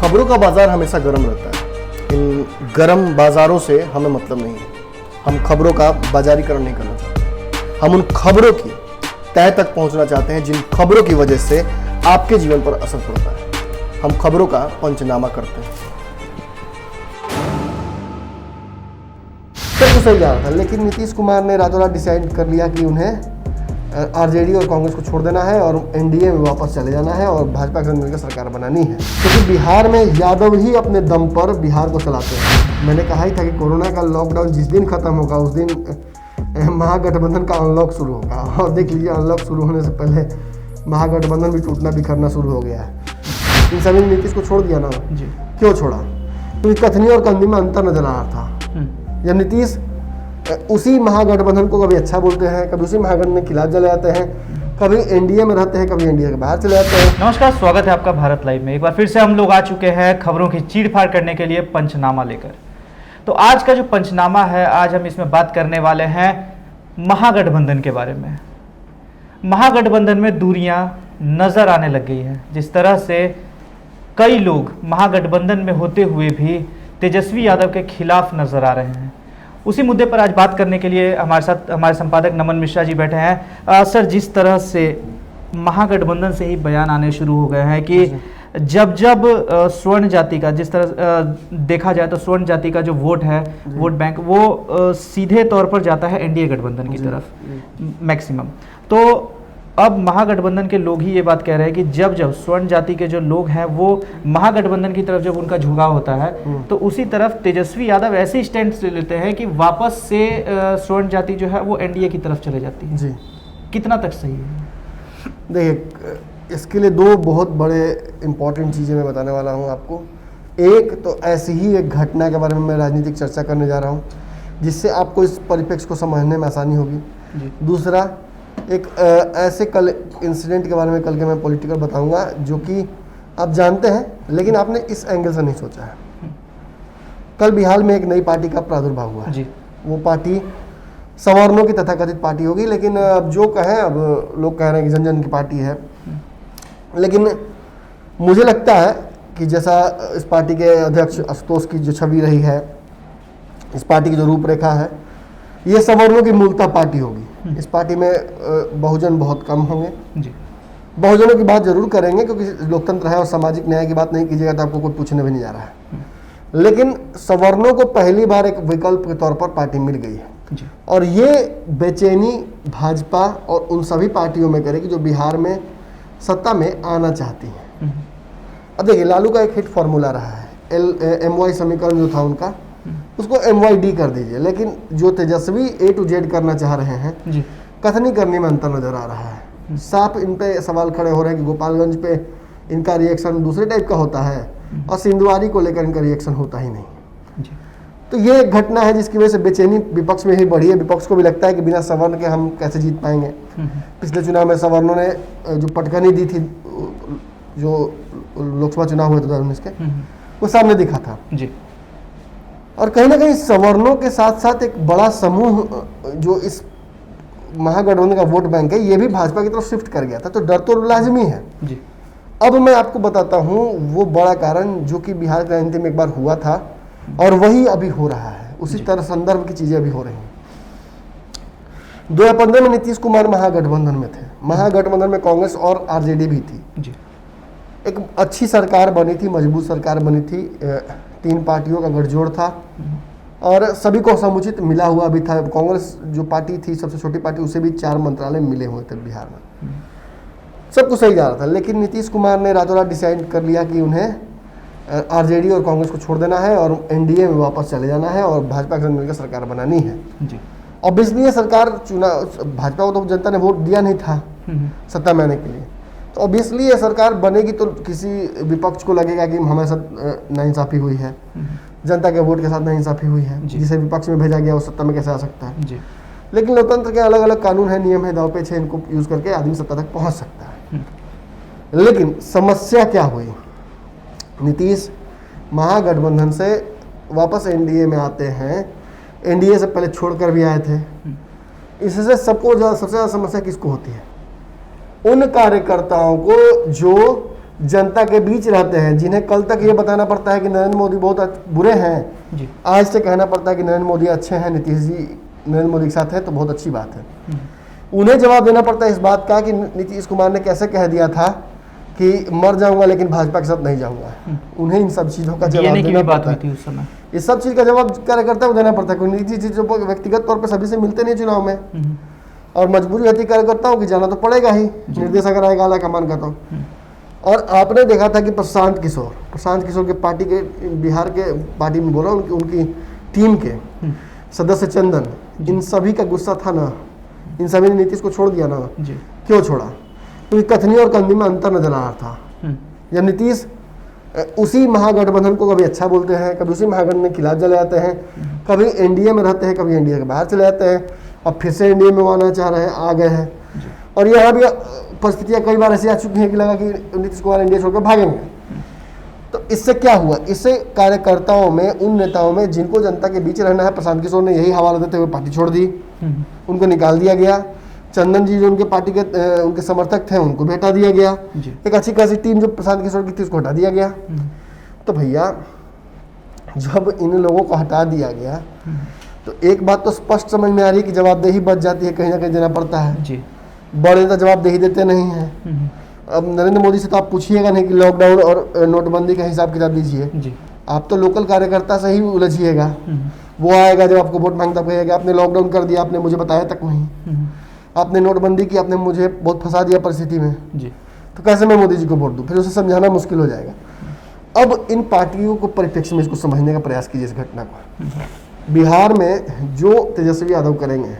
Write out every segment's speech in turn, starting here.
खबरों का बाजार हमेशा गर्म रहता है। इन गर्म बाजारों से हमें मतलब नहीं है। हम खबरों का बाजारीकरण नहीं करना चाहते। हम उन खबरों की तह तक पहुंचना चाहते हैं जिन खबरों की वजह से आपके जीवन पर असर पड़ता है। हम खबरों का पंचनामा करते हैं। सब कुछ सही जा रहा था, लेकिन नीतीश कुमार ने रातों रात डिसाइड कर लिया कि उन्हें आरजेडी और कांग्रेस को छोड़ देना है और एनडीए में वापस चले जाना है और भाजपा के साथ मिलकर सरकार बनानी है, क्योंकि बिहार में यादव ही अपने दम पर बिहार को चलाते हैं। मैंने कहा ही था कि कोरोना का लॉकडाउन जिस दिन खत्म होगा उस दिन महागठबंधन का अनलॉक शुरू होगा, और देख लीजिए अनलॉक शुरू होने से पहले महागठबंधन भी टूटना बिखरना शुरू हो गया है। इन सभी ने नीतीश को छोड़ दिया ना जी। क्यों छोड़ा? क्योंकि कथनी और कंदी में अंतर नजर आ रहा था। जब नीतीश उसी महागठबंधन को कभी अच्छा बोलते हैं, कभी उसी महागठबंधन के खिलाफ चले जाते हैं, कभी एनडीए में रहते हैं, कभी एनडीए के बाहर चले जाते हैं। नमस्कार, स्वागत है आपका भारत लाइव में। एक बार फिर से हम लोग आ चुके हैं खबरों की चीड़-फाड़ करने के लिए पंचनामा लेकर। तो आज का जो पंचनामा है, आज हम इसमें बात करने वाले हैं महागठबंधन के बारे में। महागठबंधन में दूरियां नजर आने लग गई हैं। जिस तरह से कई लोग महागठबंधन में होते हुए भी तेजस्वी यादव के खिलाफ नजर आ रहे हैं, उसी मुद्दे पर आज बात करने के लिए हमारे साथ हमारे संपादक नमन मिश्रा जी बैठे हैं। सर, जिस तरह से महागठबंधन से ही बयान आने शुरू हो गए हैं कि जब स्वर्ण जाति का, जिस तरह देखा जाए तो स्वर्ण जाति का जो वोट है, वोट बैंक, वो सीधे तौर पर जाता है एनडीए गठबंधन की तरफ मैक्सिमम। तो अब महागठबंधन के लोग ही ये बात कह रहे हैं कि जब स्वर्ण जाति के जो लोग हैं वो महागठबंधन की तरफ जब उनका झुकाव होता है तो उसी तरफ तेजस्वी यादव ऐसे स्टैंड ले लेते हैं कि वापस से स्वर्ण जाति जो है वो एनडीए की तरफ चले जाती है जी। कितना तक सही है? देखिए, इसके लिए दो बहुत बड़े इंपॉर्टेंट चीज़ें मैं बताने वाला हूँ आपको। एक तो ऐसी ही एक घटना के बारे में मैं राजनीतिक चर्चा करने जा रहा हूँ जिससे आपको इस परिप्रेक्ष्य को समझने में आसानी होगी। दूसरा, एक ऐसे कल इंसिडेंट के बारे में कल के मैं पॉलिटिकल बताऊंगा जो कि आप जानते हैं लेकिन आपने इस एंगल से नहीं सोचा है। कल बिहार में एक नई पार्टी का प्रादुर्भाव हुआ है जी। वो पार्टी सवर्णों की तथाकथित पार्टी होगी, लेकिन अब जो कहें, अब लोग कह रहे हैं कि जन जन की पार्टी है, लेकिन मुझे लगता है कि जैसा इस पार्टी के अध्यक्ष आशुतोष की जो छवि रही है, इस पार्टी की जो रूपरेखा है, ये सवर्णों की मूलतः पार्टी होगी। इस पार्टी में बहुजन बहुत कम होंगे जी। बहुजनों की बात जरूर करेंगे क्योंकि लोकतंत्र है और सामाजिक न्याय की बात नहीं कीजिएगा तो आपको कोई पूछने भी नहीं जा रहा है। लेकिन सवर्णों को पहली बार एक विकल्प के तौर पर पार्टी मिल गई है जी। और ये बेचैनी भाजपा और उन सभी पार्टियों में करेगी जो बिहार में सत्ता में आना चाहती हैं। अब देखिए, लालू का एक हिट फॉर्मूला रहा है, MY समीकरण जो था उनका, उसको MYD कर दीजिए, लेकिन जो तेजस्वी A to Z करना चाह रहे हैं जी, कथनी करने में अंतर नजर आ रहा है। साफ इन पे सवाल खड़े हो रहे हैं कि गोपालगंज पे इनका रिएक्शन दूसरे टाइप का होता है और सिंधुआरी को लेकर इनका रिएक्शन होता ही नहीं जी। तो ये एक घटना है जिसकी वजह से बेचैनी विपक्ष में ही बढ़ी है। विपक्ष को भी लगता है कि बिना सवर्ण के हम कैसे जीत पाएंगे। पिछले चुनाव में सवर्णों ने जो पटकनी दी थी, जो लोकसभा चुनाव हुए 2019 के, वो सामने दिखा था जी। और कहीं ना कहीं सवर्णों के साथ साथ एक बड़ा समूह जो इस महागठबंधन का वोट बैंक है, ये भी भाजपा की तरफ शिफ्ट कर गया था। तो डर तो लाजमी है जी। अब मैं आपको बताता हूँ वो बड़ा कारण जो कि बिहार की राजनीति में एक बार हुआ था और वही अभी हो रहा है, उसी तरह संदर्भ की चीजें अभी हो रही हैं। 2015 में नीतीश कुमार महागठबंधन में थे। महागठबंधन में कांग्रेस और आरजेडी भी थी जी। एक अच्छी सरकार बनी थी, मजबूत सरकार बनी थी, 3 पार्टियों का गठजोड़ था और सभी को समुचित मिला हुआ भी था। कांग्रेस जो पार्टी थी, सबसे छोटी पार्टी, उसे भी 4 मंत्रालय मिले हुए थे बिहार में। सब कुछ सही जा रहा था, लेकिन नीतीश कुमार ने रातों रात डिसाइड कर लिया कि उन्हें आरजेडी और कांग्रेस को छोड़ देना है और एनडीए में वापस चले जाना है और भाजपा के साथ मिलकर सरकार बनानी है जी। ऑब्वियसली ये सरकार भाजपा को तो जनता ने वोट दिया नहीं था सत्ता में आने के लिए, तो ऑब्वियसली ये सरकार बनेगी तो किसी विपक्ष को लगेगा कि हमारे साथ नाइंसाफी हुई है, जनता के वोट के साथ नाइंसाफी हुई है, जिसे विपक्ष में भेजा गया वो सत्ता में कैसे आ सकता है जी। लेकिन लोकतंत्र के अलग अलग कानून है, नियम है, दांवपेच है, इनको यूज करके आदमी सत्ता तक पहुंच सकता है। लेकिन समस्या क्या हुई? नीतीश महागठबंधन से वापस एनडीए में आते हैं, एनडीए से पहले छोड़कर भी आए थे। इससे सबको सबसे ज़्यादा समस्या किसको होती है? उन कार्यकर्ताओं को जो जनता के बीच रहते हैं, जिन्हें कल तक ये बताना पड़ता है कि नरेंद्र मोदी बहुत बुरे हैं, जी आज से कहना पड़ता है कि नरेंद्र मोदी अच्छे हैं, नीतीश जी नरेंद्र मोदी के साथ है, तो बहुत अच्छी बात है। उन्हें जवाब देना पड़ता है इस बात का कि नीतीश कुमार ने कैसे कह दिया था कि मर जाऊंगा लेकिन भाजपा के साथ नहीं जाऊंगा। उन्हें इन सब चीज़ों का जवाब की देना भी बात पड़ता हुई है। थी उस समय। इस सब चीज़ का जवाब कार्यकर्ता को देना पड़ता है, क्योंकि नीतीश जी जो व्यक्तिगत तौर पर सभी से मिलते नहीं चुनाव में, और मजबूरी रहती है कार्यकर्ताओं की, जाना तो पड़ेगा ही, निर्देश अगर आएगा आला कमान का तो। और आपने देखा था कि प्रशांत किशोर के पार्टी के, बिहार के पार्टी में बोला, उनकी टीम के सदस्य चंदन, इन सभी का गुस्सा था ना, इन सभी ने नीतीश को छोड़ दिया ना। जी क्यों छोड़ा? क्योंकि कथनी और कंदी में अंतर नजर आ रहा था। जब नीतीश उसी महागठबंधन को कभी अच्छा बोलते हैं, कभी उसी महागठबंधन के खिलाफ चले जाते हैं, कभी एनडीए में रहते हैं, कभी एनडीए के बाहर चले जाते हैं, अब फिर से एनडीए में आना चाह रहे हैं, आ गए हैं। और यहाँ भी परिस्थितियाँ कई बार ऐसी आ चुकी हैं कि लगा कि नीतीश कुमार एनडीए छोड़कर भागेंगे। तो इससे क्या हुआ? इससे कार्यकर्ताओं में, उन नेताओं में जिनको जनता के बीच रहना है, प्रशांत किशोर ने यही हवाला देते हुए पार्टी छोड़ दी, उनको निकाल दिया गया। चंदन जी जो उनके पार्टी के उनके समर्थक थे, उनको भी हटा दिया गया। एक अच्छी खासी टीम जो प्रशांत किशोर की थी उसको हटा दिया गया। तो भैया जब इन लोगों को हटा दिया गया तो एक बात तो स्पष्ट समझ में आ रही है कि जवाबदेही बच जाती है, कहीं ना कहीं देना पड़ता है। जी बड़े नेता जवाबदेही देते नहीं हैं। अब नरेंद्र मोदी से तो आप पूछिएगा नहीं कि लॉकडाउन और नोटबंदी का हिसाब किताब दीजिए, जी आप तो लोकल कार्यकर्ता से ही उलझिएगा। वो आएगा जब आपको वोट मांगता कहेगा आपने लॉकडाउन कर दिया, आपने मुझे बताया तक नहीं, आपने नोटबंदी की, आपने मुझे बहुत फंसा दिया परिस्थिति में, जी तो कैसे मैं मोदी जी को वोट दूं? फिर उसे समझाना मुश्किल हो जाएगा। अब इन पार्टियों को परिप्रेक्ष्य में इसको समझने का प्रयास कीजिए इस घटना को। बिहार में जो तेजस्वी यादव करेंगे,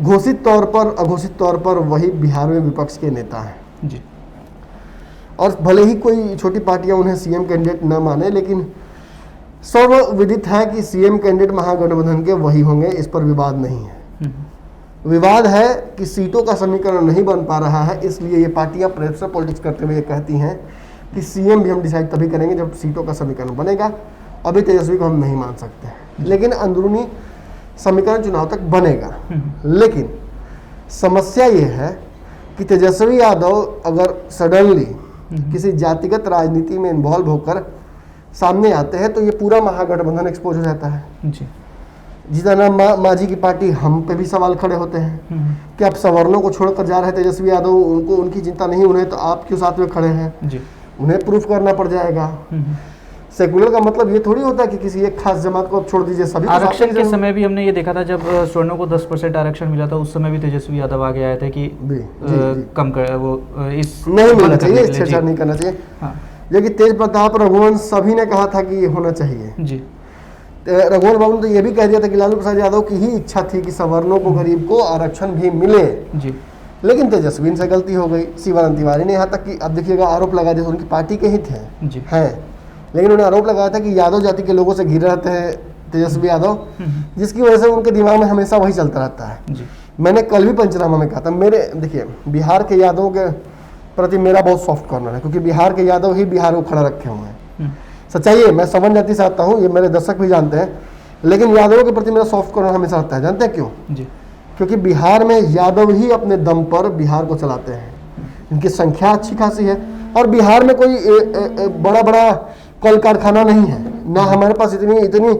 घोषित तौर पर अघोषित तौर पर वही बिहार में विपक्ष के नेता हैं। जी और भले ही कोई छोटी पार्टियां उन्हें सीएम कैंडिडेट न माने, लेकिन सर्वविदित है कि सीएम कैंडिडेट महागठबंधन के वही होंगे, इस पर विवाद नहीं है। विवाद है कि सीटों का समीकरण नहीं बन पा रहा है, इसलिए ये पार्टियां प्रेशर पॉलिटिक्स करते हुए ये कहती हैं कि सीएम भी हम डिसाइड तभी करेंगे जब सीटों का समीकरण बनेगा। अभी तेजस्वी को हम नहीं मान सकते, लेकिन अंदरूनी समीकरण चुनाव तक बनेगा। लेकिन समस्या ये है कि तेजस्वी यादव अगर सडनली किसी जातिगत राजनीति में इन्वॉल्व होकर सामने आते हैं तो ये पूरा महागठबंधन एक्सपोज हो जाता है। जी जितना मांझी की पार्टी, हम पे भी सवाल खड़े होते हैं कि आप सवर्णों को छोड़कर जा रहे हैं तेजस्वी यादव, उनको उनकी चिंता नहीं, उन्हें तो आप क्यों साथ में खड़े हैं? जी उन्हें प्रूफ करना पड़ जाएगा। सेकुलर का मतलब ये थोड़ी होता है कि किसी एक खास जमात को आप छोड़ दीजिए, सभी को साथ आरक्षण में के जरूर- समय भी हमने ये देखा था, जब स्वर्णों को 10% आरक्षण मिला था, उस समय भी तेजस्वी यादव आगे आए थे कि जी, जी। कम कर वो इस नहीं मिलना बंद करने चाहिए, के लिए। छेड़छाड़ जी। नहीं करना चाहिए। हाँ लेकिन तेज प्रताप रघुवंश सभी ने कहा था कि ये होना चाहिए। जी रघुवंश बाबू ने तो ये भी कह दिया था कि लालू प्रसाद यादव की ही इच्छा थी कि सवर्णों को, गरीब को आरक्षण भी मिले, जी लेकिन तेजस्वी से गलती हो गई। शिवानंद तिवारी ने यहाँ तक कि अब देखिएगा आरोप लगा दिया, उनकी पार्टी के ही थे जी हैं, लेकिन उन्होंने आरोप लगाया था कि यादव जाति के लोगों से घिरे रहते हैं तेजस्वी यादव, जिसकी वजह से उनके दिमाग में हमेशा वही चलता रहता है। जी मैंने कल भी पंचनामा में कहा था, मेरे देखिए बिहार के यादवों के प्रति मेरा बहुत सॉफ्ट कॉर्नर है, क्योंकि बिहार के यादव ही बिहार को खड़ा रखे हुए हैं। सच्चाई है, मैं सवर्ण जाति से आता हूँ, ये मेरे दर्शक भी जानते हैं, लेकिन यादवों के प्रति मेरा सॉफ्ट कॉर्नर हमेशा रहता है। जानते हैं क्यों? जी क्योंकि बिहार में यादव ही अपने दम पर बिहार को चलाते हैं, इनकी संख्या अच्छी खासी है, और बिहार में कोई बड़ा बड़ा कल कारखाना नहीं है, ना हमारे पास इतनी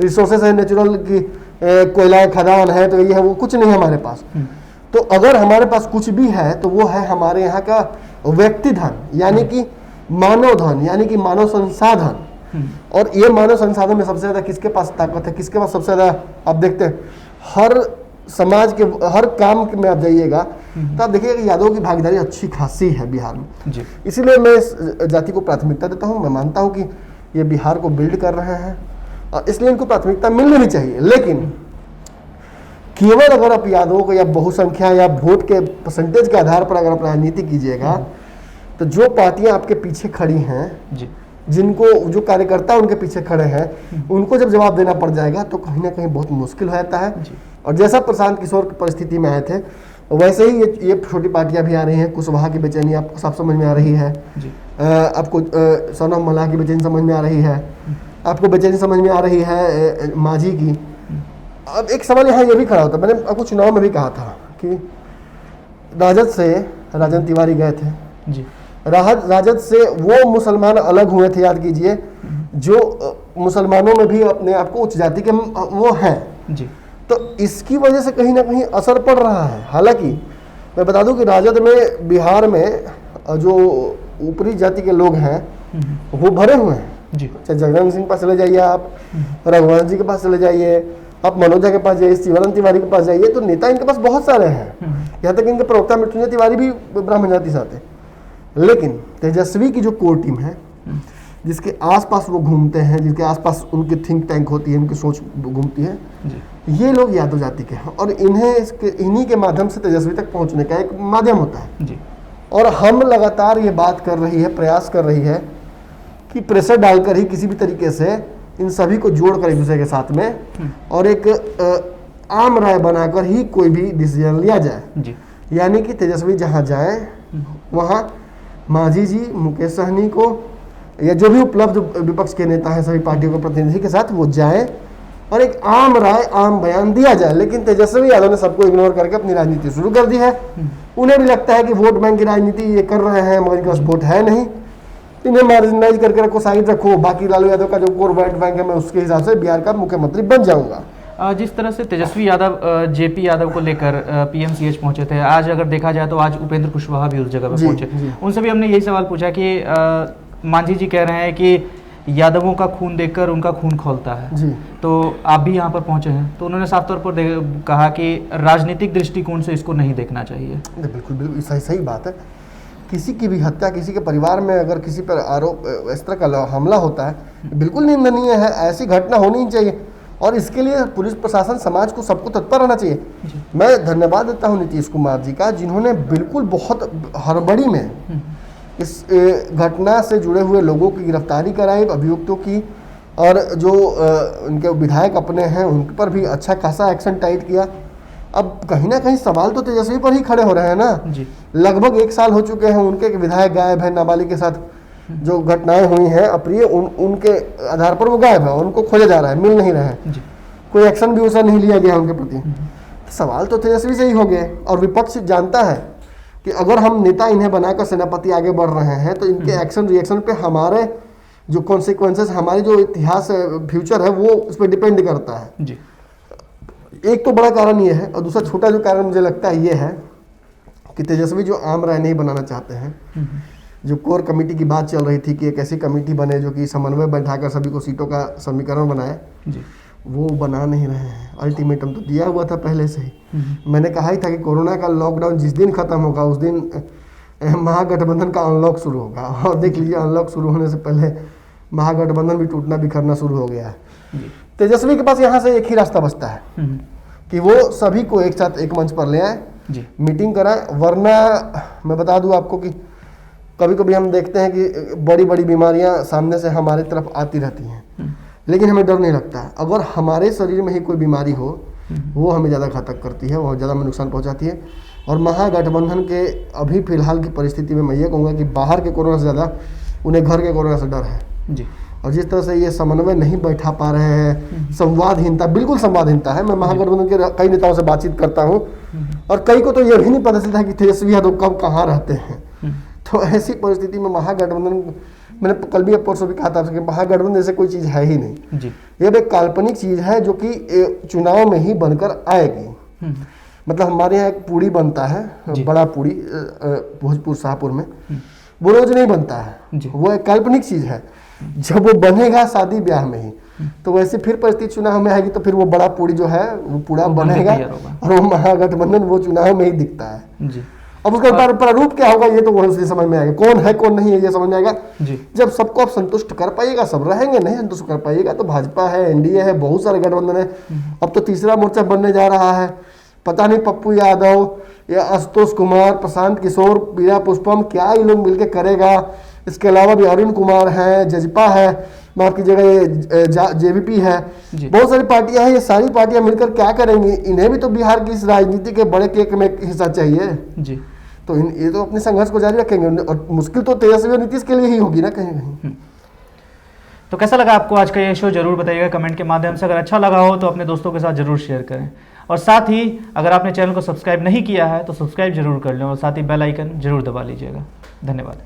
रिसोर्सेस है नेचुरल की, कोयला खदान है तो ये है वो, कुछ नहीं है हमारे पास। तो अगर हमारे पास कुछ भी है तो वो है हमारे यहाँ का व्यक्ति धन, यानी कि मानव धन, यानी कि मानव संसाधन। और ये मानव संसाधन में सबसे ज्यादा किसके पास ताकत है, किसके पास सबसे ज्यादा, आप देखते हैं हर समाज के हर काम में आप जाइएगा तो आप देखिएगा कि यादवों की भागीदारी अच्छी खासी है बिहार में। जी इसीलिए मैं इस जाति को प्राथमिकता देता हूँ। मैं मानता हूँ कि ये बिहार को बिल्ड कर रहे हैं और इसलिए इनको प्राथमिकता मिलनी भी चाहिए। लेकिन केवल अगर आप यादवों को या बहुसंख्या या वोट के परसेंटेज के आधार पर अगर आप राजनीति कीजिएगा तो जो पार्टियां आपके पीछे खड़ी हैं, जी जिनको जो कार्यकर्ता उनके पीछे खड़े हैं, उनको जब जवाब देना पड़ जाएगा तो कहीं ना कहीं बहुत मुश्किल हो जाता है। और जैसा प्रशांत किशोर की परिस्थिति में आए थे वैसे ही ये छोटी पार्टियां भी आ रही हैं। कुशवाहा की बेचैनी आपको सब समझ में आ रही है, जी आपको सोनम मल्लाह की बेचैनी समझ में आ रही है, आपको बेचैनी समझ में आ रही है मांझी की। अब एक सवाल यहाँ ये भी खड़ा होता है, मैंने आपको चुनाव में भी कहा था कि राजद से राजन तिवारी गए थे, जी राजद से वो मुसलमान अलग हुए थे, याद कीजिए, जो मुसलमानों में भी अपने आप को उच्च जाति के वो हैं जी। तो इसकी वजह से कहीं ना कहीं असर पड़ रहा है। हालांकि मैं बता दूं कि राजद में बिहार में जो ऊपरी जाति के लोग हैं वो भरे हुए हैं जी। चाहे जगदम्ब सिंह के पास चले जाइए, आप रघुवंश जी के पास चले जाइए, आप मनोजा के पास जाइए, शिवानंद तिवारी के पास जाइए, तो नेता इनके पास बहुत सारे हैं। यहाँ तक इनके प्रवक्ता मृत्युंजय तिवारी भी ब्राह्मण जाति से आते हैं। लेकिन तेजस्वी की जो कोर टीम है, जिसके आसपास वो घूमते हैं, जिसके आसपास उनकी थिंक टैंक होती है, उनकी सोच घूमती है, ये लोग यादव जाति के हैं और इन्हीं के माध्यम से तेजस्वी तक पहुंचने का एक माध्यम होता है जी। और हम लगातार ये बात कर रही है, प्रयास कर रही है कि प्रेशर डालकर ही किसी भी तरीके से इन सभी को जोड़कर एक दूसरे के साथ में और एक आम राय बनाकर ही कोई भी डिसीजन लिया जाए जी। यानी कि तेजस्वी जहां जाए वहां मांझी जी, मुकेश सहनी को या जो भी उपलब्ध विपक्ष के नेता हैं सभी पार्टियों के प्रतिनिधि के साथ वो जाए और एक आम राय, आम बयान दिया जाए। लेकिन तेजस्वी यादव ने सबको इग्नोर करके अपनी राजनीति शुरू कर दी है। उन्हें भी लगता है कि वोट बैंक की राजनीति ये कर रहे हैं, मगर इनके पास वोट है नहीं, इन्हें मार्जिनाइज करके रखो, साइड रखो, बाकी लालू यादव का जो कोर वोट बैंक है मैं उसके हिसाब से बिहार का मुख्यमंत्री बन जाऊंगा। जिस तरह से तेजस्वी यादव जेपी यादव को लेकर पीएमसीएच पहुंचे थे, आज अगर देखा जाए तो आज उपेंद्र कुशवाहा भी उस जगह पर पहुंचे। उनसे भी हमने यही सवाल पूछा कि मांझी जी कह रहे हैं कि यादवों का खून देखकर उनका खून खौलता है जी। तो आप भी यहाँ पर पहुंचे हैं, तो उन्होंने साफ तौर पर कहा कि राजनीतिक दृष्टिकोण से इसको नहीं देखना चाहिए। बिल्कुल बिल्कुल सही बात है। किसी की भी हत्या, किसी के परिवार में अगर किसी पर आरोप इस तरह का हमला होता है, बिल्कुल निंदनीय है, ऐसी घटना होनी ही चाहिए और इसके लिए पुलिस प्रशासन, समाज को सबको तत्पर रहना चाहिए। मैं धन्यवाद देता हूँ नीतीश कुमार जी का, जिन्होंने बिल्कुल बहुत हड़बड़ी में इस घटना से जुड़े हुए लोगों की गिरफ्तारी कराई, अभियुक्तों की, और जो उनके विधायक अपने हैं उन पर भी अच्छा खासा एक्शन टाइट किया। अब कहीं ना कहीं सवाल तो तेजस्वी पर ही खड़े हो रहे हैं ना जी। लगभग 1 साल हो चुके हैं उनके विधायक गायब है, नाबालिग के साथ जो घटनाएं हुई हैं अप्रिय, उनके आधार पर वो गायब है, उनको खोजा जा रहा है, मिल नहीं रहे हैं, कोई एक्शन भी उसे नहीं लिया गया उनके प्रति। सवाल तो तेजस्वी से ही हो गए और विपक्ष जानता है कि अगर हम नेता इन्हें बनाकर सेनापति आगे बढ़ रहे हैं तो इनके एक्शन रिएक्शन पे हमारे जो कॉन्सिक्वेंसेस, हमारे जो इतिहास फ्यूचर है वो उस पर डिपेंड करता है जी। एक तो बड़ा कारण ये है और दूसरा छोटा जो कारण मुझे लगता है ये है कि तेजस्वी जो आम राय नहीं बनाना चाहते हैं, जो कोर कमेटी की बात चल रही थी कि एक ऐसी कमेटी बने जो कि समन्वय बैठाकर सभी को सीटों का समीकरण बनाए जी। वो बना नहीं रहे हैं। अल्टीमेटम तो दिया हुआ था पहले से ही। मैंने कहा ही था कि कोरोना का लॉकडाउन जिस दिन खत्म होगा उस दिन महागठबंधन का अनलॉक शुरू होगा और देख लीजिए अनलॉक शुरू होने से पहले महागठबंधन भी टूटना बिखरना शुरू हो गया है। तेजस्वी के पास यहाँ से एक ही रास्ता बचता है कि वो सभी को एक साथ एक मंच पर ले आए, मीटिंग कराए। वरना मैं बता दूं आपको कि कभी कभी हम देखते हैं कि बड़ी बड़ी बीमारियां सामने से हमारे तरफ आती रहती हैं, लेकिन हमें डर नहीं लगता है। अगर हमारे शरीर में ही कोई बीमारी हो वो हमें ज़्यादा घातक करती है, वो ज़्यादा हमें नुकसान पहुंचाती है। और महागठबंधन के अभी फिलहाल की परिस्थिति में मैं ये कहूँगा कि बाहर के कोरोना से ज़्यादा उन्हें घर के कोरोना से डर है जी। और जिस तरह से ये समन्वय नहीं बैठा पा रहे हैं, संवादहीनता, बिल्कुल संवादहीनता है। मैं महागठबंधन के कई नेताओं से बातचीत करता हूँ और कई को तो ये भी नहीं पता चलता है कि तेजस्वी यादव कब कहाँ रहते हैं। तो ऐसी परिस्थिति में महागठबंधन, मैंने कल भी परसों भी कहा था कि महागठबंधन जैसे कोई चीज़ है ही नहीं जी। ये एक काल्पनिक चीज़ है जो कि चुनाव में ही बनकर आएगी। मतलब हमारे यहाँ एक पूड़ी बनता है, बड़ा पूड़ी भोजपुर शाहपुर में, वो रोज नहीं बनता है, वो एक काल्पनिक चीज़ है। जब वो बनेगा शादी ब्याह में ही, तो वैसे फिर परिस्थिति चुनाव में आएगी तो फिर वो बड़ा पूड़ी जो है वो पूरा बनेगा और वो महागठबंधन वो चुनाव में ही दिखता है जी। अब उसका प्रारूप क्या होगा ये तो वही समझ में आएगा, कौन है कौन नहीं है ये समझ में आएगा जी। जब सबको आप संतुष्ट कर पाइएगा, सब रहेंगे, नहीं संतुष्ट कर पाइएगा तो भाजपा है, एनडीए है, बहुत सारे गठबंधन है। अब तो तीसरा मोर्चा बनने जा रहा है, पता नहीं पप्पू यादव या आशुतोष कुमार, प्रशांत किशोर, पीरा पुष्पम, क्या ये लोग मिलकर करेगा। इसके अलावा भी अरुण कुमार है, जजपा है, माफ कीजिएगा ये जेवीपी है, बहुत सारी पार्टियां हैं। ये सारी पार्टियां मिलकर क्या करेंगी? इन्हें भी तो बिहार की इस राजनीति के बड़े केक में हिस्सा चाहिए जी। तो ये तो अपने संघर्ष को जारी रखेंगे और मुश्किल तो तेजस्वी और नीतीश के लिए ही होगी ना कहीं कहीं। तो कैसा लगा आपको आज का ये शो जरूर बताइएगा कमेंट के माध्यम से। अगर अच्छा लगा हो तो अपने दोस्तों के साथ जरूर शेयर करें और साथ ही अगर आपने चैनल को सब्सक्राइब नहीं किया है तो सब्सक्राइब जरूर कर लें और साथ ही बेल आइकन जरूर दबा लीजिएगा। धन्यवाद।